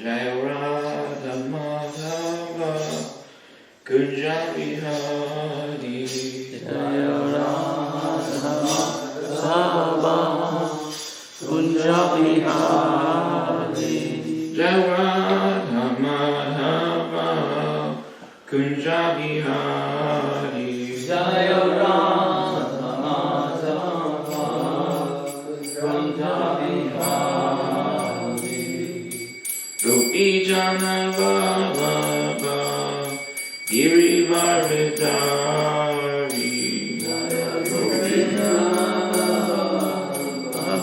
Jaya Radha Madhava Kunja Vihari Jaya Radha Madhava Kunja Vihari Jaya Radha Madhava Kunja Vihari Jaya Radha Madhava Kunja Vihari Gopi Jana Vallabha Girivaridhari Jaya Gopi Jana Vallabha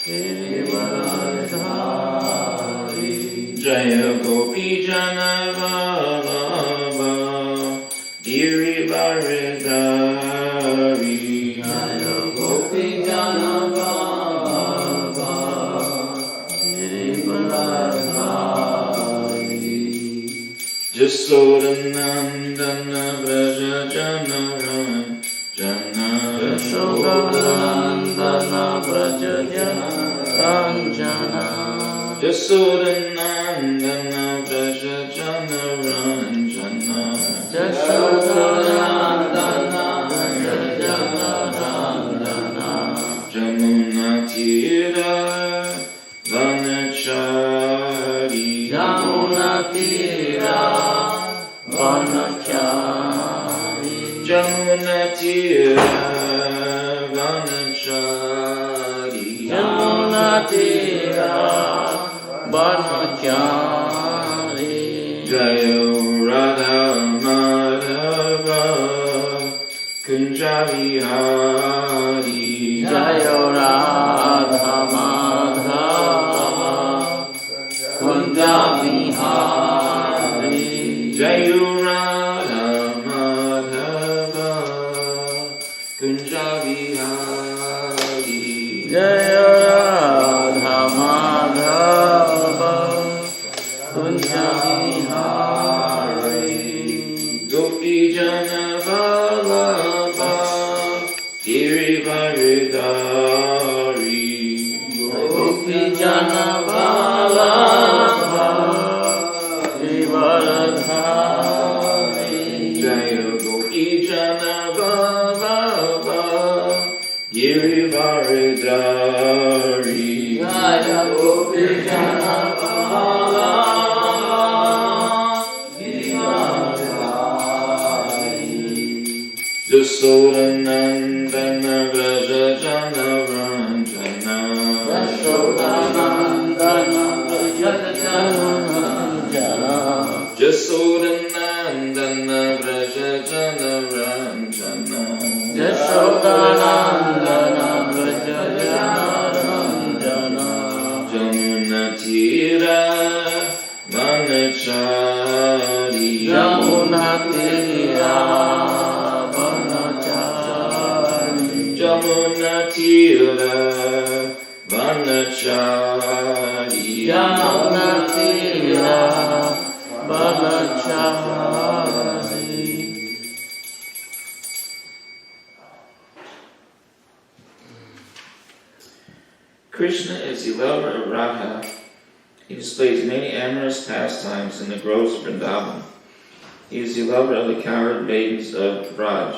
Girivaridhari Jaya Gopi Jana Vallabha Girivaridhari Jaya Gopi Jana Vallabha Girivaridhari Jasodanandana Vraja Jana Ranjana Yashodanandana Vraja Jana Ranjana Jasodanandana Vraja Jana Ranjana Yashodanandana Vraja Jana Ranjana Jamuna Tira Vanachari Jamuna Tira Vanachari Jamuna Tira Vanachari Jamuna Tira Vanachari Jaya Radha Madhava Kunja Vihari Jaya Radha Madhava Kunja Vihari Jaya Radha Madhava Kunja Vihari Jaya Radha Madhava Kunja Vihari Gopi Jana Vallabha Girivaridhari Gopi Jana Vallabha Girivaridhari Jaya Gopi Jana Vallabha Girivaridhari Jaya Gopi Jana Vallabha Girivaridhari Jasodanandana Vraja Jana Ranjana Yashodanandana Vraja Jana Ranjana Jasodanandana Vraja Jana Ranjana Yashodanandana Vraja Jana Ranjana Jamuna Tira Vanachari Jamuna Tira Vanachari Jamuna Tira Vanachari Jamuna Tira Vanachari Krishna is the lover of Radha. He displays many amorous pastimes in the groves of Vrindavan. He is the lover of the cowherd maidens of Vraj,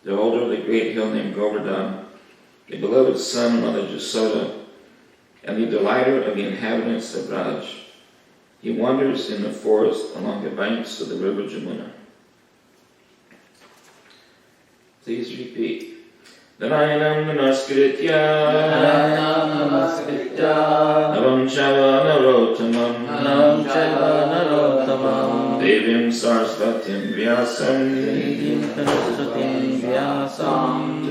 the holder of the great hill named Govardhan, the beloved son of Mother Jasoda, and the delighter of the inhabitants of Vraj. He wanders in the forest along the banks of the river Jamuna. Please repeat. Narayanam namaskritya Navam Chava Narottamam Devim Sarasvatim Vyasam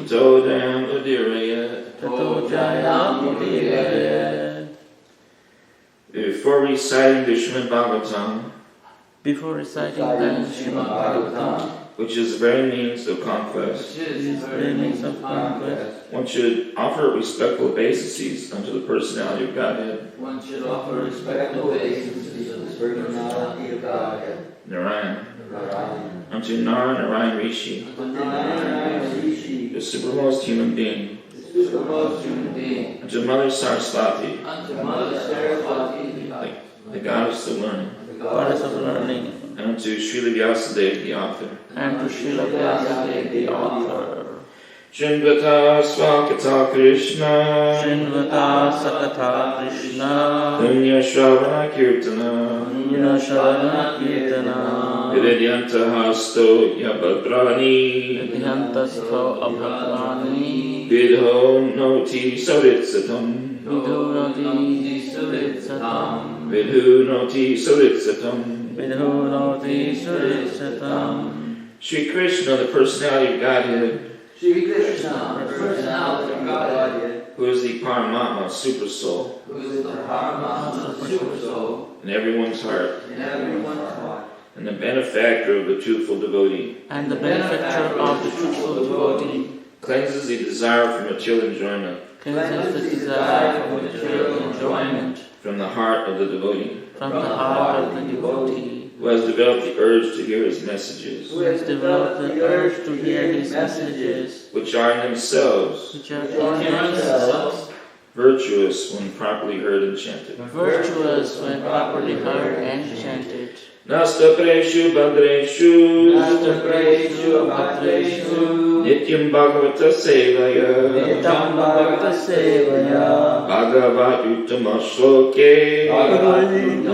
Tato Jayam Udirayat. Before reciting the Srimad Bhagavatam, which is the very means of conquest, one should offer respectful obeisances unto the personality of Godhead. Narayan. Unto Narayan Rishi, the supermost human being. Unto Mother Saraswati, the goddess of learning, goddess of learning, and to Srila Vyasadeva, the author. and to Srila Vyasadeva, the author. Srinvata Swakata Krishna, Srinvata Sakatha Krishna, Punya Shravana Kirtana, Punya Shravana Kirtana, Vidyanta Hasto Yabadrani, Vidhyantastho Abhadrani, Vidho Noti Saritsatam, Vidhunoti Suritsatam, Vidhu Noti Saritsatam. Vidhunoti Suritsatam. Sri Krishna, the personality of Godhead, Shri Krishna, the personality of Godhead, who is the Paramatma, super soul, who is the Paramatma, the super soul, in everyone's heart, in everyone's heart, and the benefactor of the truthful devotee, And the benefactor of the truthful devotee, cleanses the desire for material enjoyment cleanses the desire for material enjoyment from the heart of the devotee, from the heart of the devotee, who has developed the urge to hear his messages, who has developed the urge to hear his messages, which are in themselves which are in themselves virtuous when properly heard and chanted. virtuous when properly heard and chanted. Nasta Preshu Bhadreshu Nastapreshu Bhadreshu, Nityam Bhagavata Sevaya Nityam Bhagavata Sevaya, Bhagavat Uttama Shloke Bhagavati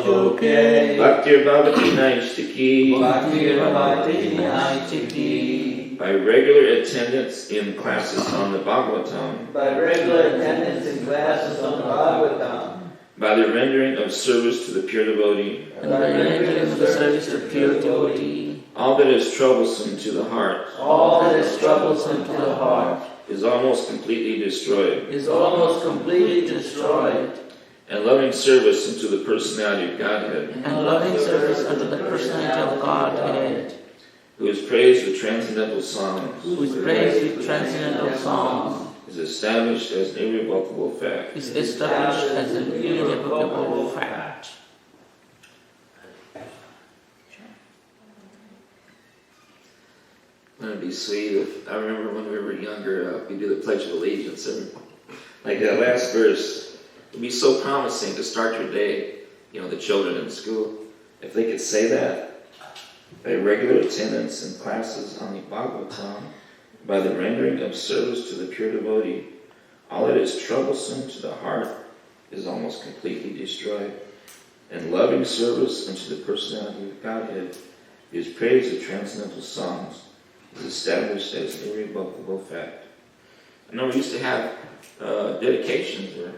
Shloke, Bhaktir Bhavati Naistiki. Bhaktir Bhavati Naistiki. By regular attendance in classes on the Bhagavatam, by regular attendance in classes on the Bhagavatam, by the rendering of service to the pure devotee, And by rendering of the service of pure devotee, all that is troublesome to the heart all that is troublesome to the heart is almost completely destroyed, is almost completely destroyed, and loving service unto the personality of Godhead, and loving service unto the personality of Godhead, who is praised with transcendental songs, who is praised with transcendental songs, is established as an irrevocable fact. is established as an irrevocable fact. Wouldn't it be sweet if, I remember when we were younger, we do the Pledge of Allegiance, and like that last verse, it would be so promising to start your day, the children in school, if they could say that, by regular attendance in classes on the Bhagavatam, by the rendering of service to the pure devotee, all that is troublesome to the heart is almost completely destroyed, and loving service unto the personality of Godhead is praised with transcendental songs, is established as an irrevocable fact. I know we used to have dedications, or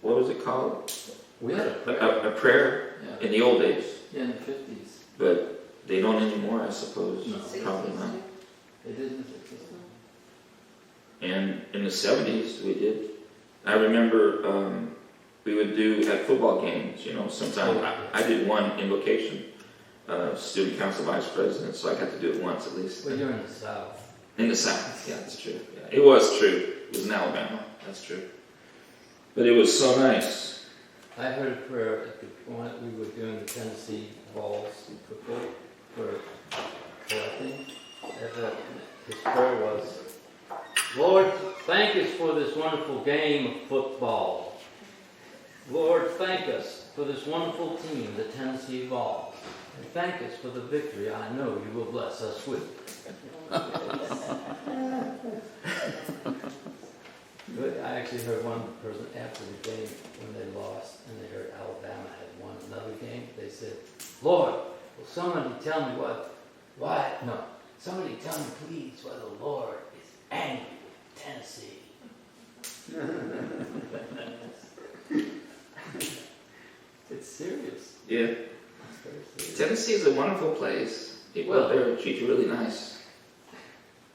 what was it called? we had a prayer. A prayer in the old days, In the 50s. but they don't anymore, I suppose. No. Probably not. They did in the 50s. And in the 70s, we did. I remember we would do at football games, sometimes I did one invocation, student council vice president, so I got to do it once at least. Well, you're in the South. In the South, yeah, that's true. Yeah, it was true. It was in Alabama, that's true. But it was so nice. I heard a prayer at the point we were doing the Tennessee balls for collecting. His prayer was, Lord, thank us for this wonderful game of football. Lord, thank us for this wonderful team, the Tennessee Vols. And thank us for the victory I know you will bless us with. But I actually heard one person after the game when they lost and they heard Alabama had won another game. They said, Lord, will somebody tell me somebody tell me please why the Lord is angry with Tennessee. It's serious. Yeah. It's very serious. Tennessee is a wonderful place. People out there treat you really nice.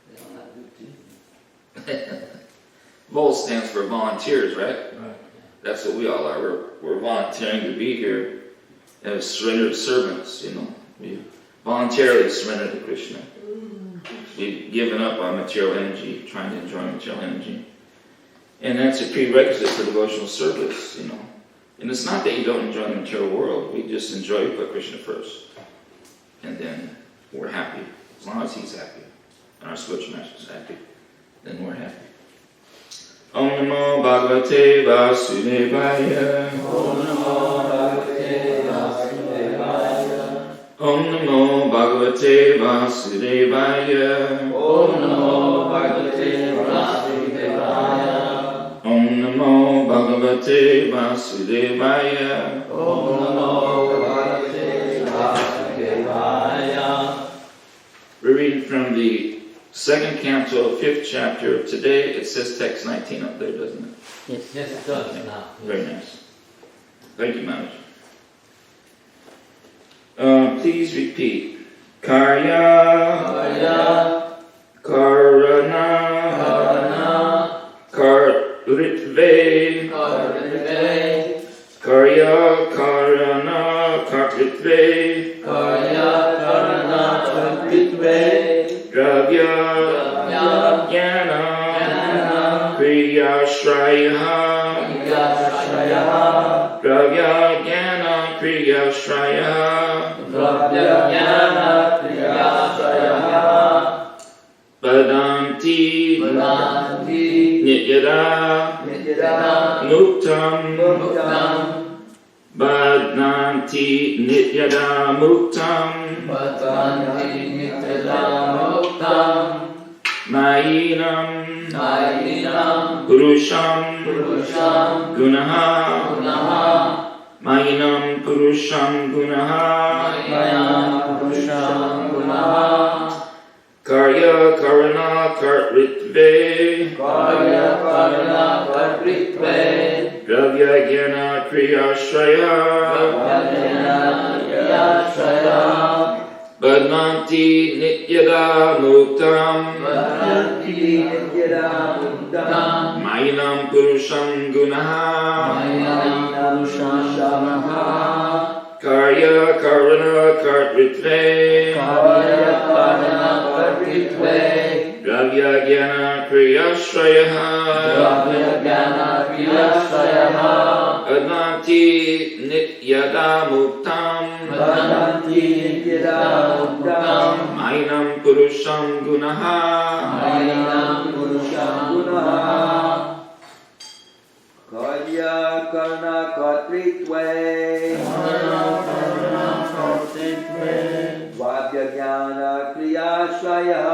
They don't have good team. VOL stands for volunteers, right? Right. That's what we all are. We're volunteering to be here as surrendered servants, We voluntarily surrender to Krishna. We've given up on material energy, trying to enjoy material energy. And that's a prerequisite for devotional service, And it's not that you don't enjoy the material world. We just enjoy put Krishna first. And then we're happy. As long as he's happy. And our spiritual master is happy. Then we're happy. Om Namo Bhagavate Vasudevaya. Om Namo Bhagavate Om Namo Bhagavate Vasudevaya. Om Namo Bhagavate Vasudevaya. Om Namo Bhagavate Vasudevaya. Om Namo Bhagavate Vasudevaya. We're reading from the second canto, 5th chapter. Today it says text 19 up there, doesn't it? Yes. Yes, it does now. Very nice. Thank you, Maharaj. Please repeat. Karya, Karana, Karitve, Karya, Karana, Karitve, Dravya, Jnana, Kriyashraya, Dravya, Jnana, Kriyashraya, Badanti, Nityada, Muktam, Badanti, Nityada, Muktam, Mayinam, Purusham, Gunaha, Mayinam, Purusham, Gunaha, Karya, Karana, Kartritve, Dravya, Jnana, Kriyashraya, Badnanti, Nityada, Muktam, Mayinam, Purusham, Gunaha, Karya, Karana, Kartritve, Dravya, Jnana, Kriyashraya, Badnanti, Nityada, Muktam, Mayinam, Purusham, Gunaha, Karya Karna Kartritve Vabhya Jnana Kriyashraya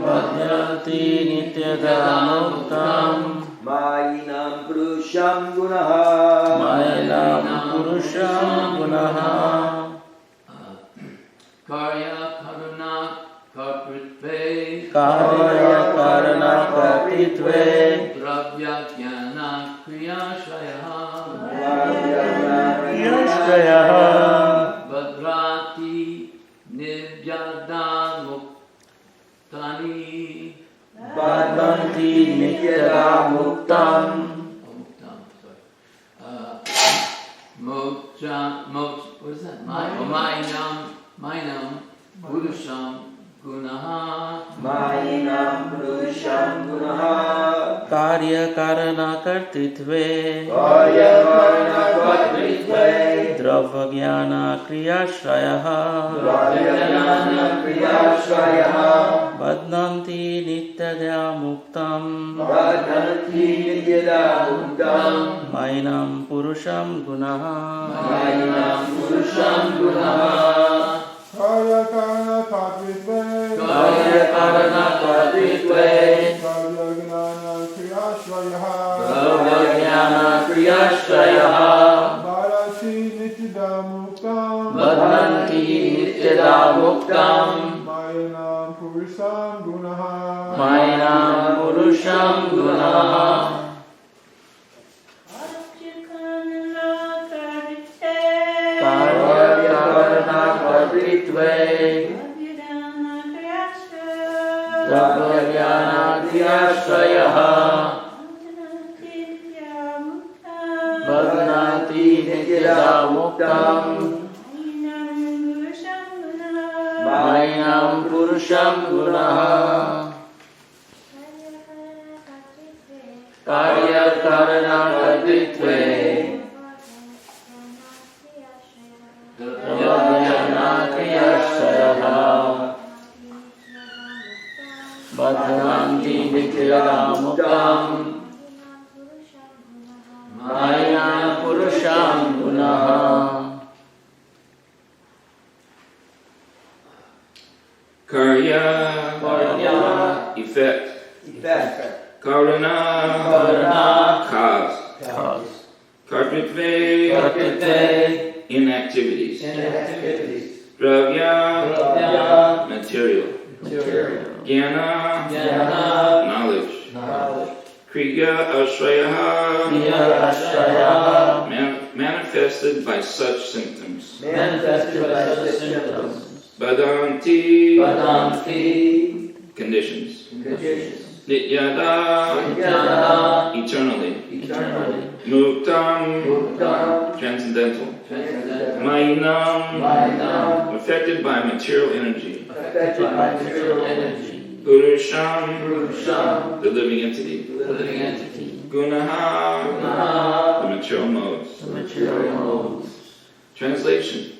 Vadanti Nityada Muktam Mayinam Purusham Gunaha Karya Karuna Kartritve Dravya Jnana Kriyashraya Badrati Nivyada Muktani what is that? Mainam Purusham Gunaha Karya Karana Kartritve Dravya Jnana Kriyashraya Badnanti Nityada Muktam Mayinam Purusham Gunaha Karya Karana Kartritve Dravya Jnana Kriyashraya Bharati Nityada Muktam Mayinam Purusham Gunaha Badnati Nityada Muktam Mayinam Purusham Gunaha Karya Karana Kartritve Dravya Jnana Kriyashraya Badnanti Nityada Muktam Karya, effect. Karuna, cause. Kartritve, inactivities. Dravya, material. Jnana, knowledge. Kriya Ashraya, manifested by such symptoms. Badanti, conditions. Nityada, eternally. Muktam, transcendental. Mainam, affected by material energy. Purusham, the living entity. Gunaha, the material modes. Translation.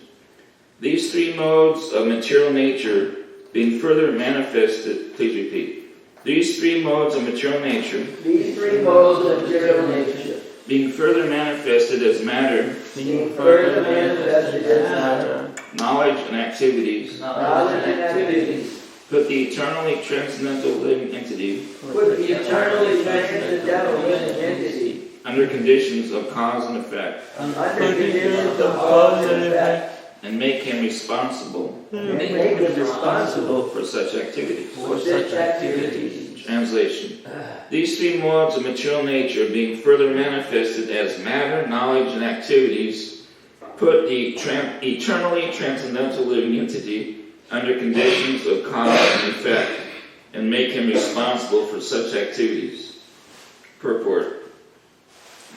These three modes of material nature being further manifested, please repeat. These three modes of material nature being further manifested as matter, knowledge and activities, put the eternally transcendental living entity under conditions of cause and effect, and make him responsible for such activities. Translation. These three modes of material nature being further manifested as matter, knowledge, and activities put the eternally transcendental living entity under conditions of cause and effect, and make him responsible for such activities. Purport.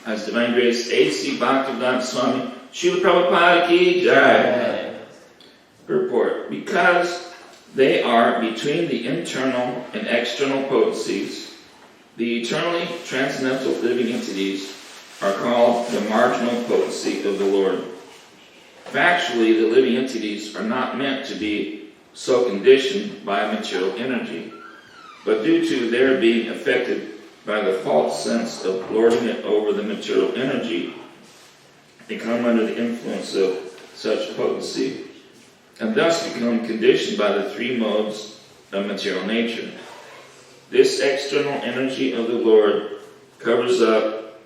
As Divine Grace A.C. Bhaktivedanta Swami Srila Prabhupada Ki Jai. Purport. Because they are between the internal and external potencies, the eternally transcendental living entities are called the marginal potency of the Lord. Factually, the living entities are not meant to be so conditioned by material energy, but due to their being affected by the false sense of lording it over the material energy, they come under the influence of such potency, and thus become conditioned by the three modes of material nature. This external energy of the Lord covers up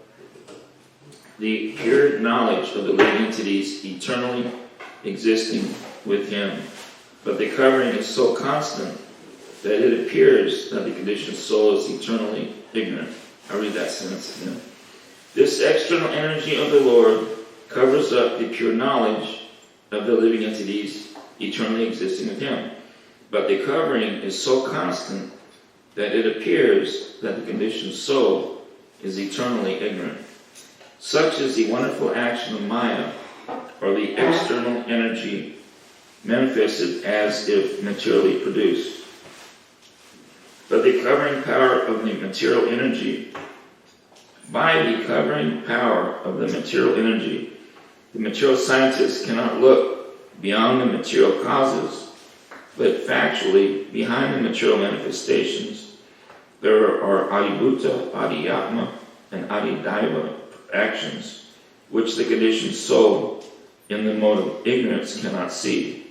the pure knowledge of the living entities eternally existing with him, but the covering is so constant that it appears that the conditioned soul is eternally ignorant. I'll read that sentence again. This external energy of the Lord covers up the pure knowledge of the living entities eternally existing with him, but the covering is so constant that it appears that the conditioned soul is eternally ignorant. Such is the wonderful action of Maya, or the external energy manifested as if materially produced. But the covering power of the material energy, by the covering power of the material energy, the material scientists cannot look beyond the material causes, but factually, behind the material manifestations, there are adibhuta, adiyatma, and adidaiva actions, which the conditioned soul in the mode of ignorance cannot see.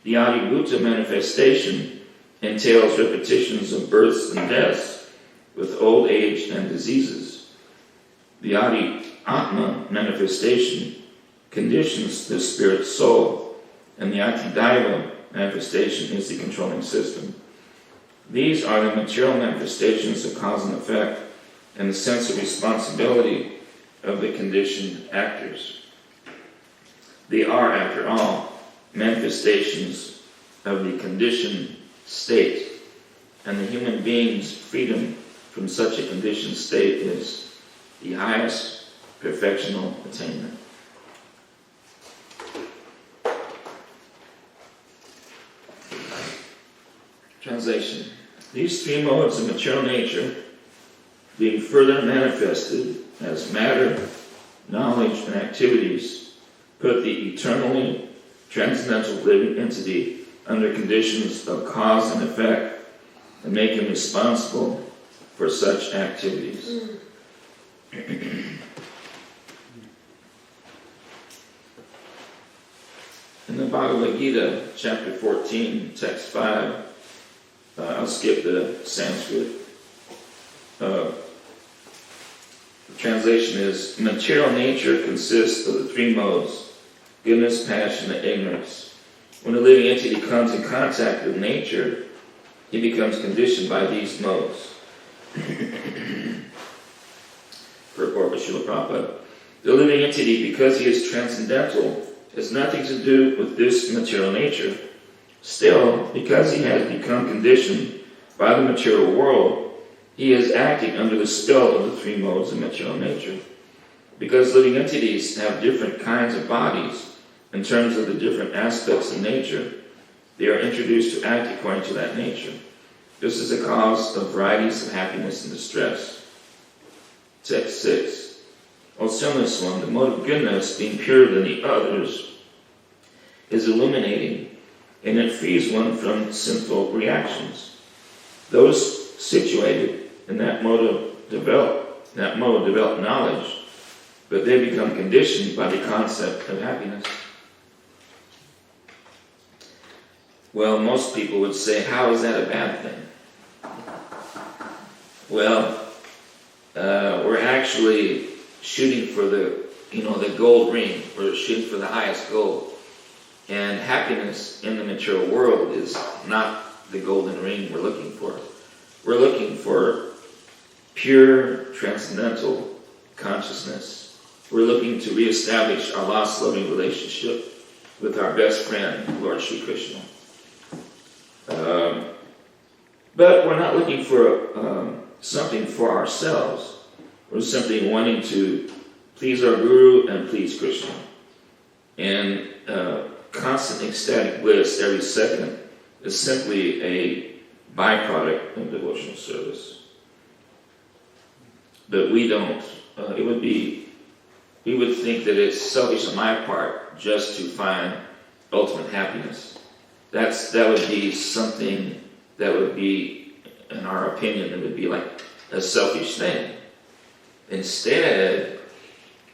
The adibhuta manifestation entails repetitions of births and deaths, with old age and diseases. The adi-atma manifestation conditions the spirit soul, and the adidaiva manifestation is the controlling system. These are the material manifestations of cause and effect, and the sense of responsibility of the conditioned actors. They are, after all, manifestations of the conditioned state, and the human being's freedom from such a conditioned state is the highest perfectional attainment. Translation. These three modes of material nature, being further manifested as matter, knowledge, and activities, put the eternally transcendental living entity under conditions of cause and effect, and make him responsible for such activities. In the Bhagavad Gita, chapter 14, text 5, I'll skip the Sanskrit. The translation is, material nature consists of the three modes: goodness, passion, and ignorance. When a living entity comes in contact with nature, he becomes conditioned by these modes. Purport by Srila Prabhupada. The living entity, because he is transcendental, has nothing to do with this material nature. Still, because he has become conditioned by the material world, he is acting under the spell of the three modes of material nature. Because living entities have different kinds of bodies in terms of the different aspects of nature, they are introduced to act according to that nature. This is the cause of varieties of happiness and distress. Text 6. O sinless one, the mode of goodness, being purer than the others, is illuminating, and it frees one from sinful reactions. Those situated in that mode develop knowledge, but they become conditioned by the concept of happiness. Well, most people would say, how is that a bad thing? Well, we're actually shooting for the gold ring. We're shooting for the highest goal. And happiness in the material world is not the golden ring we're looking for. We're looking for pure, transcendental consciousness. We're looking to reestablish our lost loving relationship with our best friend, Lord Sri Krishna. But we're not looking for something for ourselves. We're simply wanting to please our Guru and please Krishna. And constant ecstatic bliss every second is simply a byproduct of devotional service. But we don't. We would think that it's selfish on my part just to find ultimate happiness. That would be something that would be, in our opinion, it would be like a selfish thing. Instead,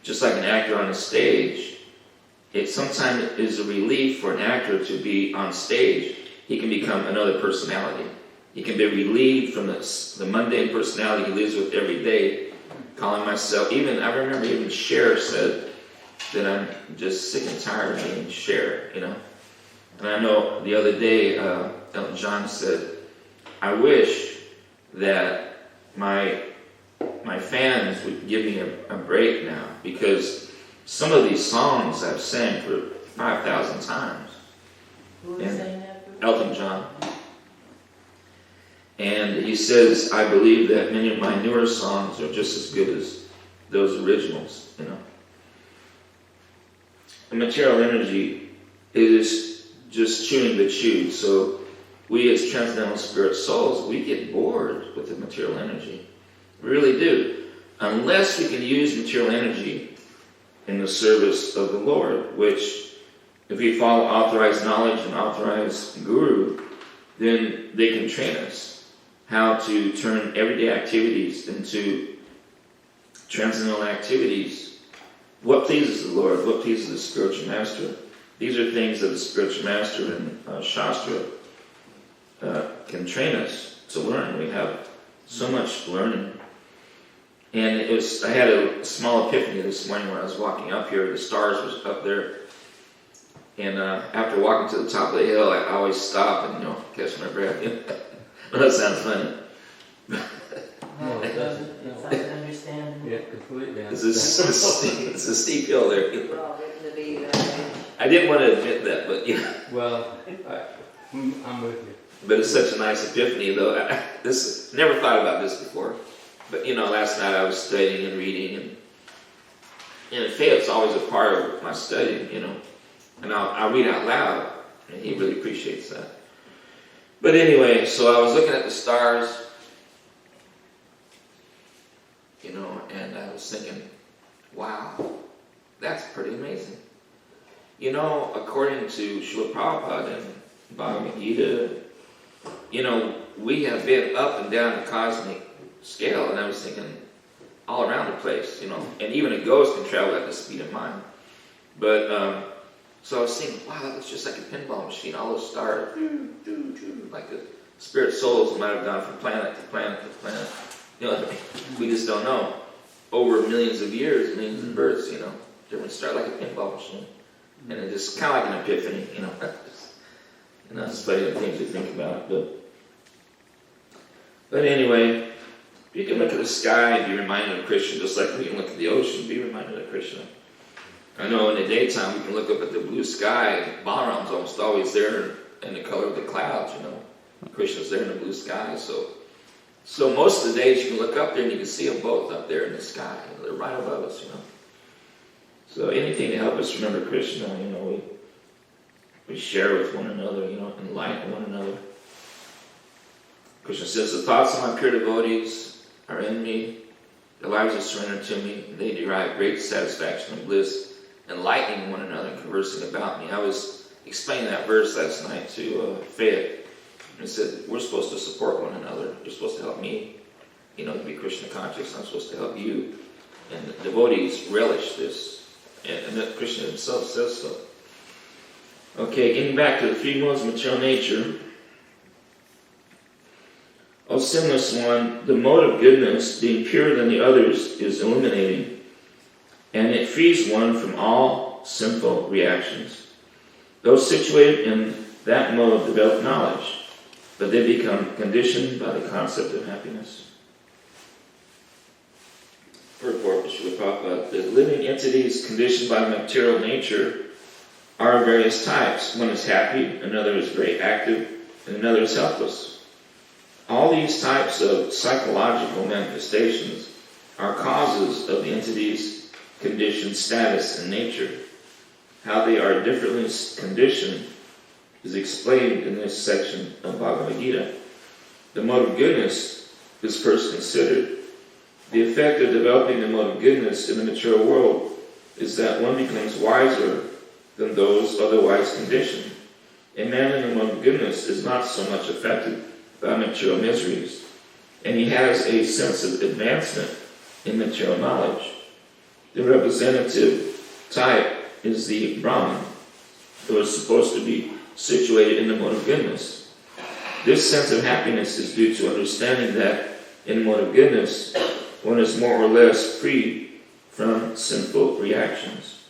just like an actor on a stage, it sometimes is a relief for an actor to be on stage. He can become another personality. He can be relieved from the mundane personality he lives with every day, calling myself, I remember even Cher said that I'm just sick and tired of being Cher, And I know the other day, Elton John said, I wish that my fans would give me a break now, because some of these songs I've sang for 5,000 times. Who was saying that? Elton John. And he says, I believe that many of my newer songs are just as good as those originals, The material energy is just chewing the chew. So we as transcendental spirit souls, we get bored with the material energy. We really do. Unless we can use material energy in the service of the Lord, which if we follow authorized knowledge and authorized guru, then they can train us how to turn everyday activities into transcendental activities. What pleases the Lord? What pleases the spiritual master? These are things that the spiritual master and Shastra can train us to learn. We have so much learning. And I had a small epiphany this morning when I was walking up here. The stars was up there. And after walking to the top of the hill, I always stop and, catch my breath. Well, that sounds funny. No, it doesn't. It's not an understanding. Yeah, completely. It's a steep hill there. We're all written to be that way. I didn't want to admit that, but Well, I'm with you. But it's such a nice epiphany, though. Never thought about this before. But last night I was studying and reading, and faith's always a part of my studying, And I'll read out loud, and he really appreciates that. But anyway, so I was looking at the stars, and I was thinking, wow, that's pretty amazing. According to Srila Prabhupada and Bhagavad Gita, we have been up and down the cosmic scale, and I was thinking all around the place, and even a ghost can travel at the speed of mind. But So I was thinking, wow, that looks just like a pinball machine. All those stars, like the spirit souls might have gone from planet to planet to planet. You know, we just don't know. Over millions of years, millions of births, you know, different stars, like a pinball machine. And it just kind of like an epiphany, you know. It's funny things to think about. But anyway, you can look at the sky and be reminded of Krishna, just like we can look at the ocean, be reminded of Krishna. I know in the daytime we can look up at the blue sky. Balaram's almost always there in the color of the clouds, you know. Krishna's there in the blue sky. So most of the days you can look up there and you can see them both up there in the sky. They're right above us, you know. So anything to help us remember Krishna, you know, we share with one another, you know, enlighten one another. Krishna says, the thoughts of my pure devotees are in me. Their lives are surrendered to me. And they derive great satisfaction and bliss, enlightening one another and conversing about me. I was explaining that verse last night to Fayette. And it said, we're supposed to support one another. You're supposed to help me, you know, to be Krishna conscious. I'm supposed to help you. And the devotees relish this. And that Krishna himself says so. Okay, getting back to the three modes of material nature. O sinless one, the mode of goodness, being purer than the others, is illuminating, and it frees one from all sinful reactions. Those situated in that mode develop knowledge, but they become conditioned by the concept of happiness. Purport of Srila Prabhupada, the living entities conditioned by material nature are various types. One is happy, another is very active, and another is helpless. All these types of psychological manifestations are causes of the entity's conditioned status and nature. How they are differently conditioned is explained in this section of Bhagavad Gita. The mode of goodness is first considered. The effect of developing the mode of goodness in the material world is that one becomes wiser than those otherwise conditioned. A man in the mode of goodness is not so much affected by material miseries, and he has a sense of advancement in material knowledge. The representative type is the Brahman, who is supposed to be situated in the mode of goodness. This sense of happiness is due to understanding that in the mode of goodness, one is more or less free from sinful reactions.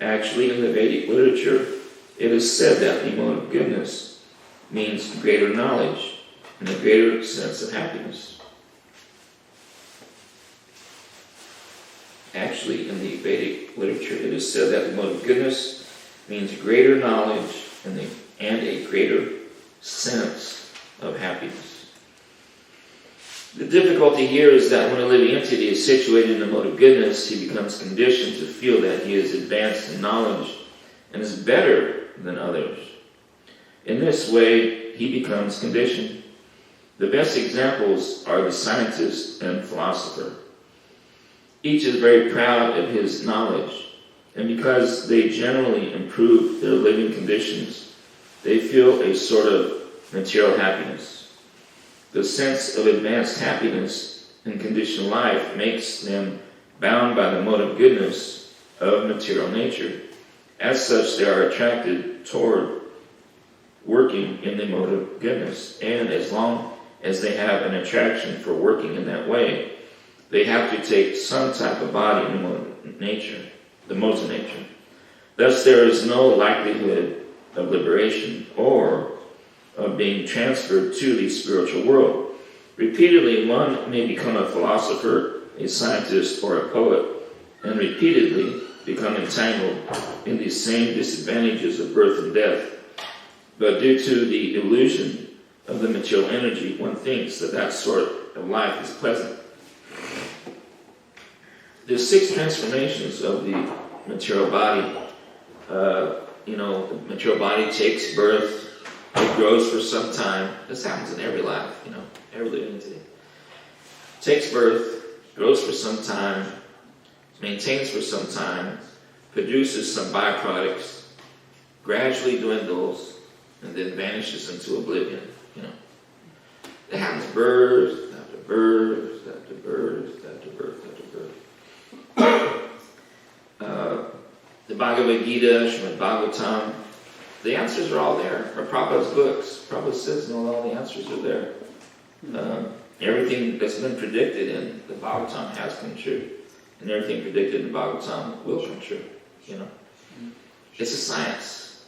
Actually, in the Vedic literature, it is said that the mode of goodness means greater knowledge and a greater sense of happiness. Actually, in the Vedic literature, it is said that the mode of goodness means greater knowledge and a greater sense of happiness. The difficulty here is that when a living entity is situated in the mode of goodness, he becomes conditioned to feel that he is advanced in knowledge and is better than others. In this way, he becomes conditioned. The best examples are the scientist and philosopher. Each is very proud of his knowledge, and because they generally improve their living conditions, they feel a sort of material happiness. The sense of advanced happiness in conditioned life makes them bound by the mode of goodness of material nature. As such, they are attracted toward working in the mode of goodness. And as long as they have an attraction for working in that way, they have to take some type of body in the mode of nature, the modes of nature. Thus, there is no likelihood of liberation or of being transferred to the spiritual world. Repeatedly, one may become a philosopher, a scientist, or a poet, and repeatedly become entangled in these same disadvantages of birth and death. But due to the illusion of the material energy, one thinks that that sort of life is pleasant. There's 6 transformations of the material body. The material body takes birth. It grows for some time. This happens in every life, every living entity. Takes birth, grows for some time, maintains for some time, produces some byproducts, gradually dwindles, and then vanishes into oblivion. It happens birth after birth after birth after birth after birth. The Bhagavad Gita, Srimad Bhagavatam, the answers are all there. Or Prabhupada's books. Prabhupada says, no, all the answers are there. Everything that's been predicted in the Bhagavatam has come true. And everything predicted in the Bhagavatam will come true. You know, it's a science.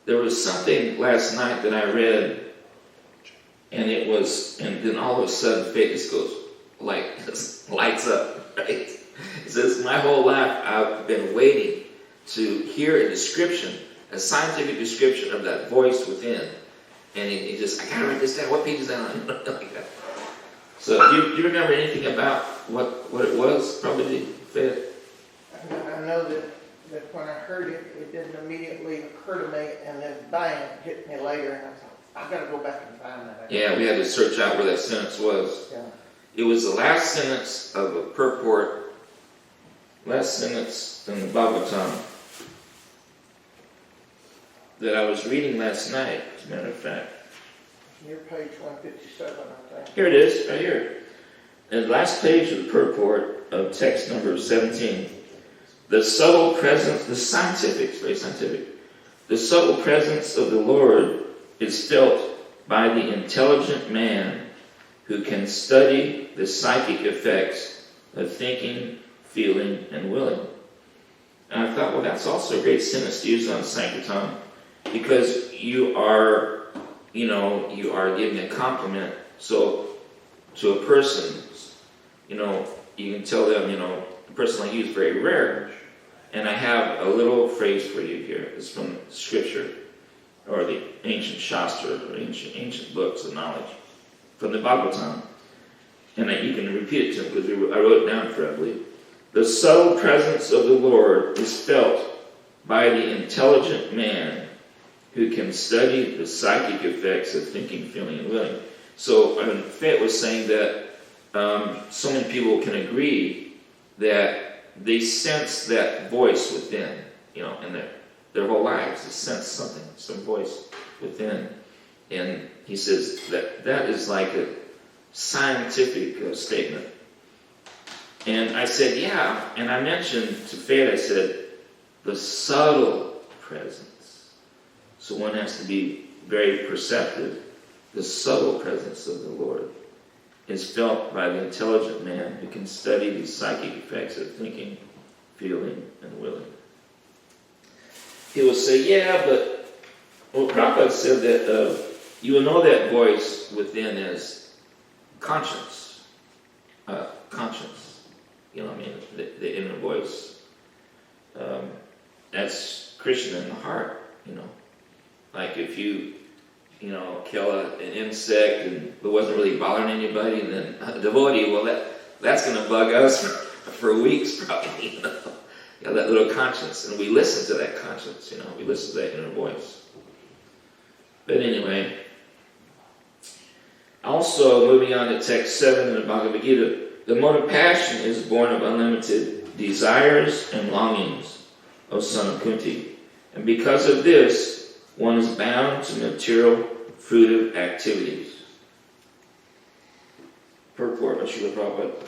There was something last night that I read, and then all of a sudden faith just goes, just lights up, right? It says, my whole life I've been waiting to hear a description, a scientific description of that voice within. And it just, I gotta write this down. What page is that on? Like that. So, do you remember anything about what it was? Probably faith. I know that when I heard it, it didn't immediately occur to me, and then bang, it hit me later, and I thought, I've got to go back and find that. Yeah, we had to search out where that sentence was. Yeah. It was the last sentence of a purport, last sentence in the Bhagavatam that I was reading last night, as a matter of fact. Near page 157, I think. Here it is, right here. And the last page of the purport of text number 17. The subtle presence, the scientific, it's very scientific. The subtle presence of the Lord is felt by the intelligent man who can study the psychic effects of thinking, feeling, and willing. And I thought, well, that's also a great sentence to use on Sankirtan, because you are giving a compliment. So to a person, you can tell them, a person like you is very rare. And I have a little phrase for you here. It's from Scripture, or the ancient Shastra, or ancient books of knowledge, from the Bhagavatam. And you can repeat it to them, because I wrote it down for you, I believe. The subtle presence of the Lord is felt by the intelligent man who can study the psychic effects of thinking, feeling, and willing. So Fayette was saying that so many people can agree that they sense that voice within, in their whole lives. They sense something, some voice within. And he says that is like a scientific statement. And I said, yeah. And I mentioned to Fayette, I said, the subtle presence. So one has to be very perceptive. The subtle presence of the Lord is felt by the intelligent man who can study the psychic effects of thinking, feeling, and willing. He will say, yeah, but Prabhupada said that you will know that voice within as conscience. Conscience. The inner voice. That's Krishna in the heart, Like if you kill an insect and it wasn't really bothering anybody, and then a devotee, well, that's going to bug us for weeks probably, that little conscience. And we listen to that conscience, we listen to that inner voice. But anyway, also moving on to text 7 in the Bhagavad Gita, the mode of passion is born of unlimited desires and longings, O son of Kunti. And because of this, one is bound to material fruitive activities. Purport of Srila Prabhupada.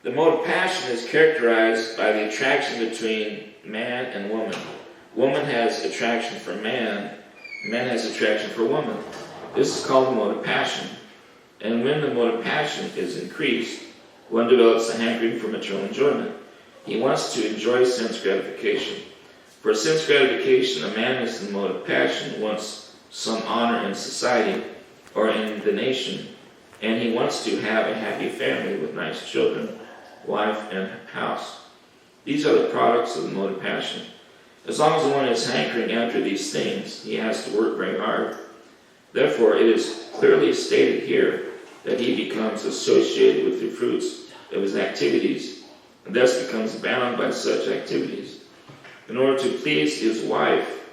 The mode of passion is characterized by the attraction between man and woman. Woman has attraction for man, man has attraction for woman. This is called the mode of passion. And when the mode of passion is increased, one develops a hankering for material enjoyment. He wants to enjoy sense gratification. For sense gratification, a man is in the mode of passion, wants some honor in society or in the nation, and he wants to have a happy family with nice children, wife, and house. These are the products of the mode of passion. As long as one is hankering after these things, he has to work very hard. Therefore, it is clearly stated here that he becomes associated with the fruits of his activities, and thus becomes bound by such activities. In order to please his wife,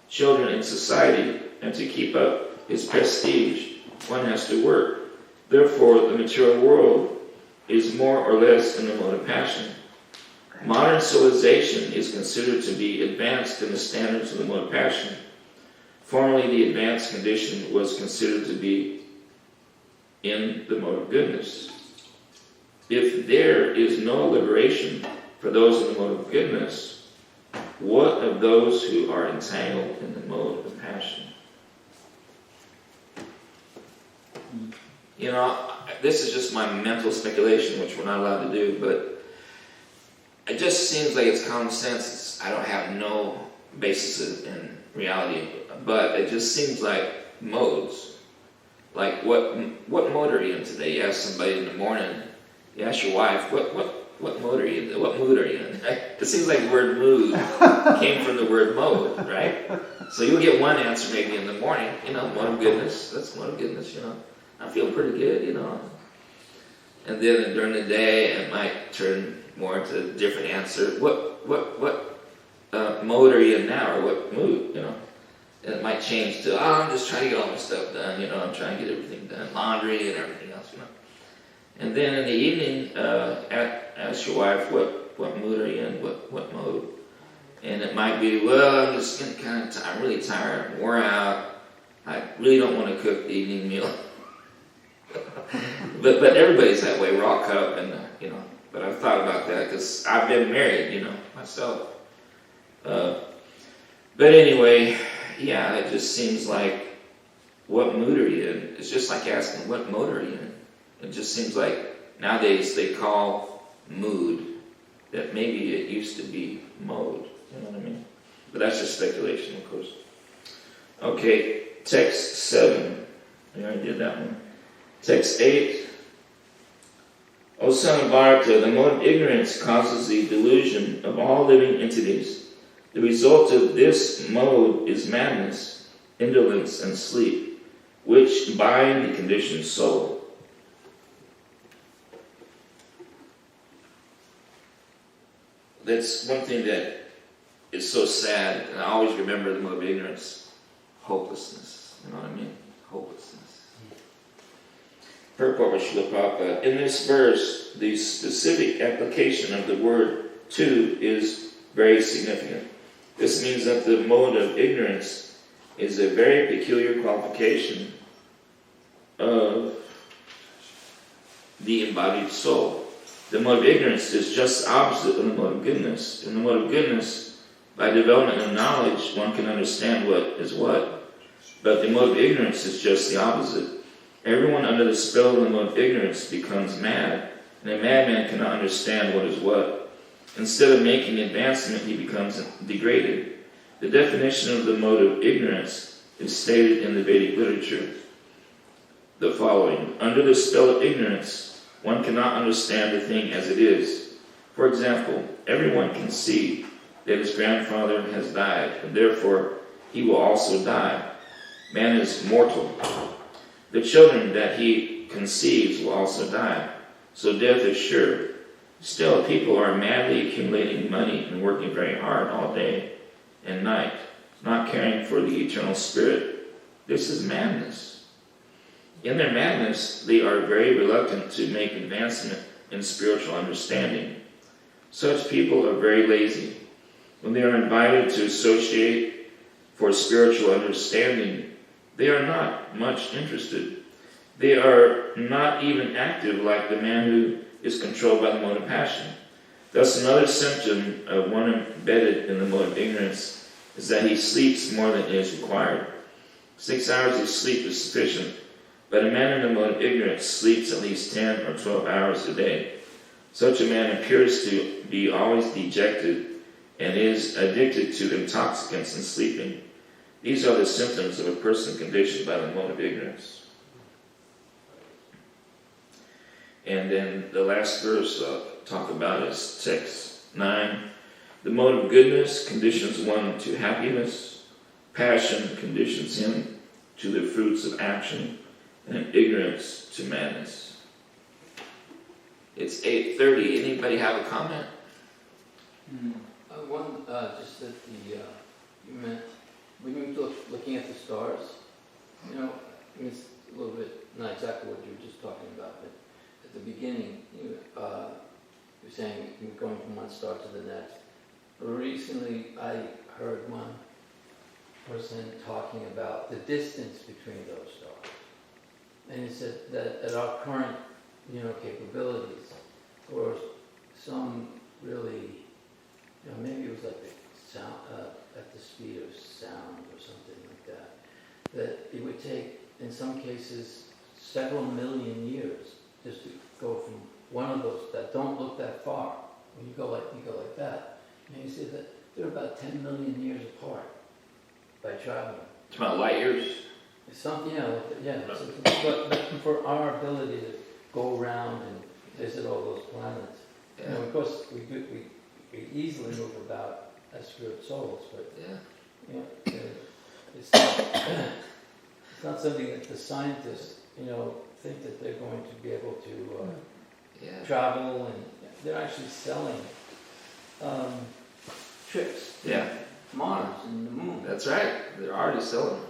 children, and society, and to keep up his prestige, one has to work. Therefore, the material world is more or less in the mode of passion. Modern civilization is considered to be advanced in the standards of the mode of passion. Formerly, the advanced condition was considered to be in the mode of goodness. If there is no liberation for those in the mode of goodness, What of those who are entangled in the mode of passion? You know, this is just my mental speculation, which we're not allowed to do, but it just seems like it's common sense. I don't have no basis in reality, but it just seems like modes. Like what mode are you in today? You ask somebody in the morning, you ask your wife, what mode are you in? What mood are you in? It seems like the word mood came from the word mode, right? So you'll get one answer maybe in the morning, mode of goodness. That's mode of goodness, I'm feeling pretty good, And then during the day, it might turn more into a different answer. What mode are you in now, or what mood, And it might change to, I'm just trying to get all my stuff done, I'm trying to get everything done, laundry and everything else, And then in the evening, ask your wife, what mood are you in, what mode? And it might be, well, I'm just I'm really tired, I'm wore out, I really don't want to cook the evening meal. but everybody's that way. We're all cut up, and But I've thought about that because I've been married, myself. But anyway, yeah, it just seems like, what mood are you in? It's just like asking, what mode are you in? It just seems like nowadays they call mood that maybe it used to be mode. You know what I mean? But that's just speculation, of course. Okay, text 7. I already did that one. Text 8. O son of Bharata, the mode of ignorance causes the delusion of all living entities. The result of this mode is madness, indolence, and sleep, which bind the conditioned soul. That's one thing that is so sad, and I always remember the mode of ignorance. Hopelessness. You know what I mean? Hopelessness. Purport by Srila Prabhupada. In this verse, the specific application of the word to is very significant. This means that the mode of ignorance is a very peculiar qualification of the embodied soul. The mode of ignorance is just the opposite of the mode of goodness. In the mode of goodness, by development of knowledge, one can understand what is what. But the mode of ignorance is just the opposite. Everyone under the spell of the mode of ignorance becomes mad, and a madman cannot understand what is what. Instead of making advancement, he becomes degraded. The definition of the mode of ignorance is stated in the Vedic literature. The following: under the spell of ignorance, one cannot understand the thing as it is. For example, everyone can see that his grandfather has died, and therefore he will also die. Man is mortal. The children that he conceives will also die, so death is sure. Still, people are madly accumulating money and working very hard all day and night, not caring for the eternal spirit. This is madness. In their madness, they are very reluctant to make advancement in spiritual understanding. Such people are very lazy. When they are invited to associate for spiritual understanding, they are not much interested. They are not even active like the man who is controlled by the mode of passion. Thus, another symptom of one embedded in the mode of ignorance is that he sleeps more than is required. 6 hours of sleep is sufficient, but a man in the mode of ignorance sleeps at least 10 or 12 hours a day. Such a man appears to be always dejected and is addicted to intoxicants and sleeping. These are the symptoms of a person conditioned by the mode of ignorance. And then the last verse I'll talk about is text 9. The mode of goodness conditions one to happiness. Passion conditions him to the fruits of action. And ignorance to madness. It's 8:30. Anybody have a comment? One, just that you meant, when you were looking at the stars, it's a little bit, not exactly what you were just talking about, but at the beginning, you were saying you're going from one star to the next. Recently, I heard one person talking about the distance between those stars. And he said that at our current, capabilities, or some really, maybe it was like sound, at the speed of sound or something like that, that it would take, in some cases, several million years just to go from one of those that don't look that far. When you go like that, and you see that they're about 10 million years apart by traveling. It's about light years. It's something, but for our ability to go around and visit all those planets, Yeah. of course we easily move about as spirit souls, but it's not something that the scientists, think that they're going to be able to travel, and they're actually selling trips to Mars and the Moon. That's right. They're already selling.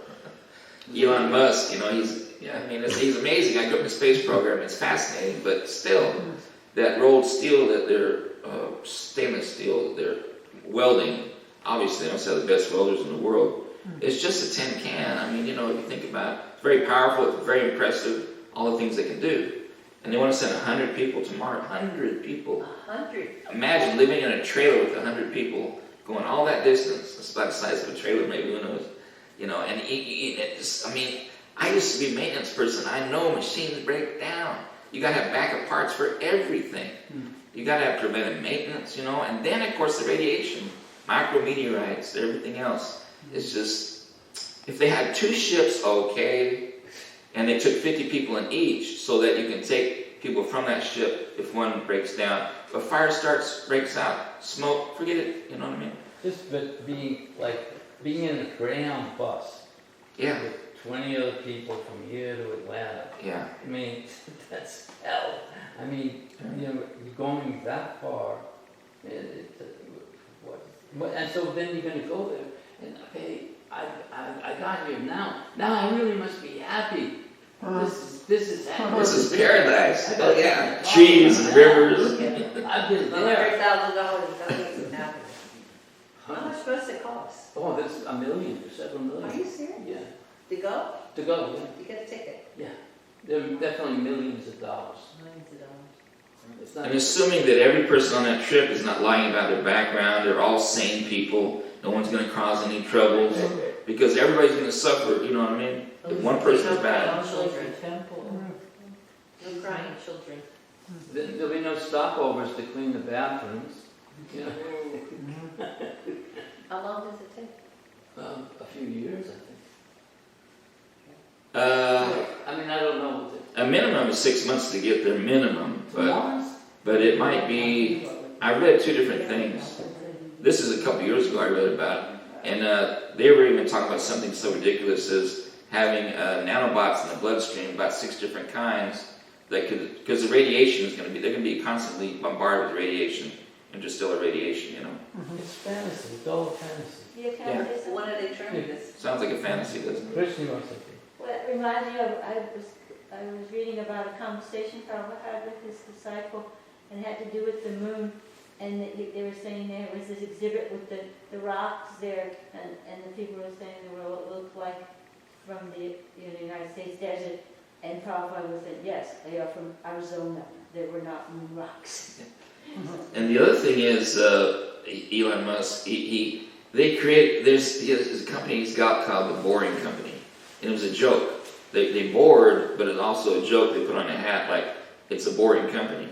Elon Musk, he's amazing. I grew up in the space program. It's fascinating, but still, that rolled steel that they're stainless steel that they're welding. Obviously, they don't sell the best welders in the world. It's just a tin can. If you think about it, it's very powerful. It's very impressive. All the things they can do, and they want to send 100 people to Mars. 100 people. 100. Imagine living in a trailer with 100 people going all that distance. It's about the size of a trailer, maybe, who knows. I used to be a maintenance person. I know machines break down. You got to have backup parts for everything. You got to have preventive maintenance, and then, of course, the radiation, micrometeorites, everything else. It's just, if they had 2 ships, okay, and they took 50 people in each so that you can take people from that ship if one breaks down. If a fire breaks out, smoke, forget it, you know what I mean? Just being in a Greyhound bus with 20 other people from here to Atlanta. Yeah. That's hell. You're going that far. And so then you're going to go there and, okay, I got here now. Now I really must be happy. This is paradise. Oh yeah, trees and rivers. I've been there. $100,000 happen. How much supposed it cost? Oh, that's $1 million or several million. Are you serious? Yeah. To go? To go, yeah. You get a ticket. Yeah. There are definitely millions of dollars. Millions of dollars. It's not And assuming that every person on that trip is not lying about their background, they're all sane people. No one's going to cause any troubles because everybody's going to suffer. You know what I mean? If one person is bad. Children. No crying children. There'll be no stopovers to clean the bathrooms. How long does it take? A few years, I think. I don't know. A minimum of 6 months to get their minimum, but it might be. I read 2 different things. This is a couple years ago I read about it, and they were even talking about something so ridiculous as having nanobots in the bloodstream, about 6 different kinds that could, because the radiation is going to be, they're going to be constantly bombarded with radiation, interstellar radiation. It's fantasy. It's all fantasy. Yeah. When are they trying this? Sounds like a fantasy, doesn't it? Christian or something. Well, it reminds me of, I was reading about a conversation Prabhu had with his disciple, and it had to do with the moon, and they were saying there was this exhibit with the rocks there, and the people were saying they were what it looked like from the United States desert, and Prabhupada was saying, yes, they are from Arizona, they were not moon rocks. And the other thing is, Elon Musk, there's a company he's got called the Boring Company. And it was a joke. They bored, but it's also a joke. They put on a hat like it's a boring company.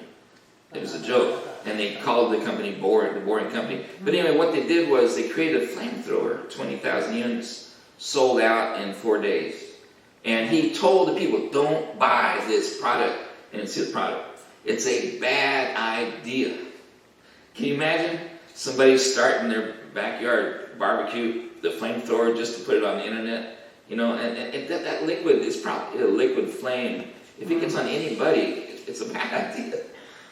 It was a joke. And they called the company the Boring Company. But anyway, what they did was they created a flamethrower, 20,000 units, sold out in 4 days. And he told the people, don't buy this product. And it's his product. It's a bad idea. Can you imagine somebody starting their backyard barbecue, the flamethrower, just to put it on the internet? And that liquid is probably a liquid flame. If it gets on anybody, it's a bad idea.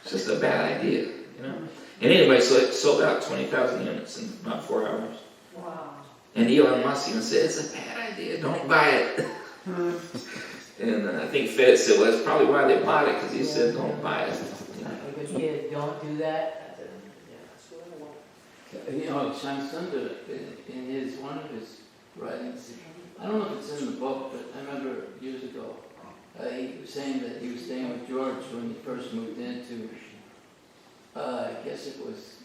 It's just a bad idea, And anyway, so it sold out 20,000 units in about 4 hours. Wow. And Elon Musk even said, it's a bad idea, don't buy it. And I think Fed said, well, that's probably why they bought it, because he said, don't buy it. Don't do that. Shyam Sundar, in one of his writings, I don't know if it's in the book, but I remember years ago, he was saying that he was staying with George when he first moved into, I guess it was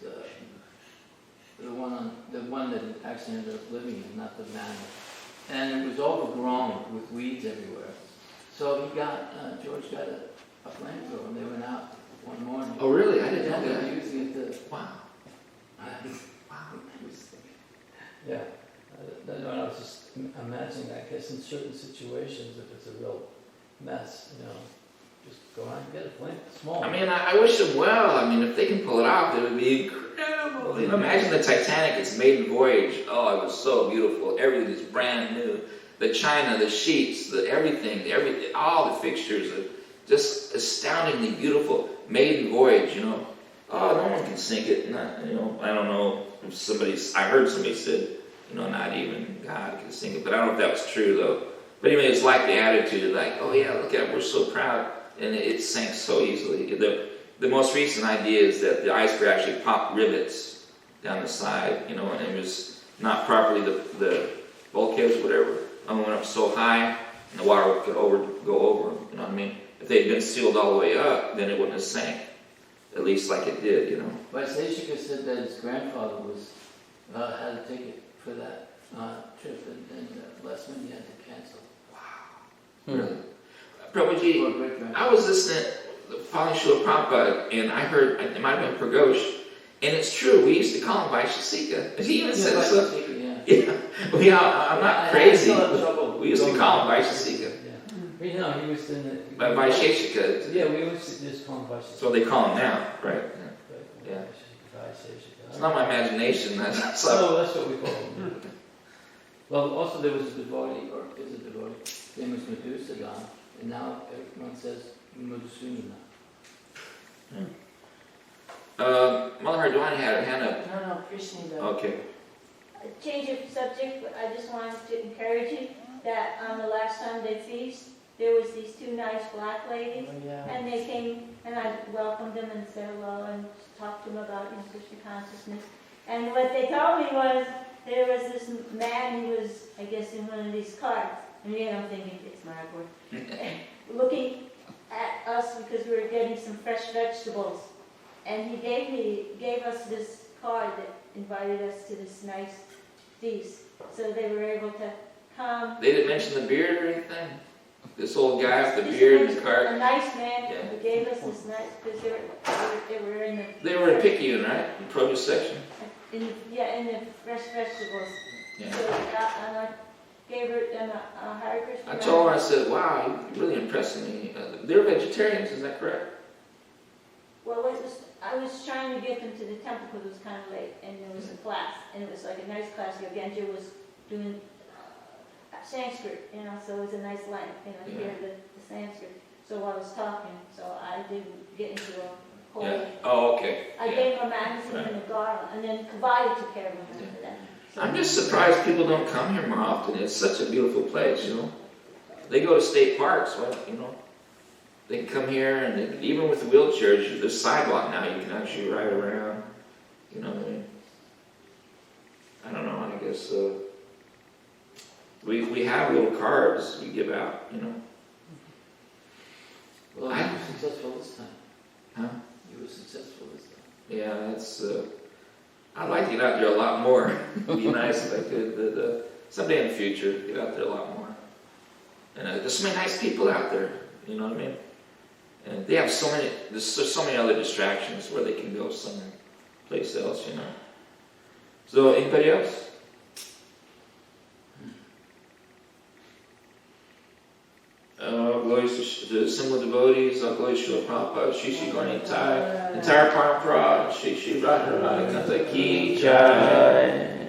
the one that actually ended up living in, not the man. And it was overgrown with weeds everywhere. So George got a flamethrower, and they went out one morning. Oh, really? I didn't know They that. were using it to. Wow. Yeah. I was just imagining, I guess, in certain situations, if it's a real mess, just go out and get a flame. Small. I mean, I wish them well. I mean, if they can pull it off, it would be incredible. You know, imagine the Titanic, its maiden voyage. Oh, it was so beautiful. Everything is brand new. The china, the sheets, everything, all the fixtures are just astoundingly beautiful. Maiden voyage, Oh, no one can sink it. Not, I don't know if I heard somebody said, not even God can sink it. But I don't know if that was true, though. But anyway, it's like the attitude, like, oh yeah, look at it, we're so proud. And it sank so easily. The most recent idea is that the iceberg actually popped rivets down the side, and it was not properly, the bulkheads, whatever, went up so high, and the water could go over them, you know what I mean? If they had been sealed all the way up, then it wouldn't have sank, at least like it did, Vaisheshika said that his grandfather had a ticket for that trip, and last minute he had to cancel. Really? Prabhuji, I was listening, following Srila Prabhupada, and I heard, it might have been Pragosh, and it's true, we used to call him Vaisheshika. He even said so. Yeah. I'm not crazy. We used to call him Vaisheshika. Yeah. He was in the... But Vaisheshika. Yeah, we used to just call him Vaisheshika. That's what they call him now, right? Yeah. It's not my imagination. That's what we call him. Well, also there was a devotee, or is a devotee, famous Medusa Dham, and now everyone says Madhusudana. Mother Hardwani had her hand up. No, Krishna does. Okay. Change of subject, but I just wanted to encourage you that on the last Sunday feast, there was these two nice black ladies, and they came, and I welcomed them and said hello and talked to them about Krishna consciousness. And what they told me was, there was this man who was, I guess, in one of these carts, and again I'm thinking, it's Mayapur, looking at us because we were getting some fresh vegetables. And he gave us this card that invited us to this nice feast. So they were able to come. They didn't mention the beard or anything? This old guy with the beard and the cart? A nice man Yeah. who gave us this nice, because they were in the... They were in Picayune, right? The produce section? In the fresh vegetables. Yeah. So and I gave them a Hare Krishna. I told her, I said, wow, you're really impressing me. They're vegetarians, is that correct? Well, I was trying to get them to the temple because it was kind of late, and there was a class, and it was like a nice class. Genja was doing Sanskrit, so it was a nice length, to hear the Sanskrit. So I was talking, so I didn't get into a whole... Yeah. Oh, okay. I gave them a magazine and a garland, and then Kavaya took care of them after that. So I'm just surprised people don't come here more often. It's such a beautiful place, They go to state parks, They can come here, and even with wheelchairs, there's sidewalk now. You can actually ride around. I mean, I don't know. I guess we have little cards we give out. Well, you were successful this time. Huh? You were successful this time. Yeah, that's. I'd like to get out there a lot more. It'd be nice if I could. But someday in the future, get out there a lot more. And there's so many nice people out there. You know what I mean? And they have there's so many other distractions where they can go someplace else, So, anybody else? Glories to the similar devotees, glories to Srila Prabhupada, Shri Shri Gauranitai, entire Parampara, Shri Shri Radha Radha Ki Jai.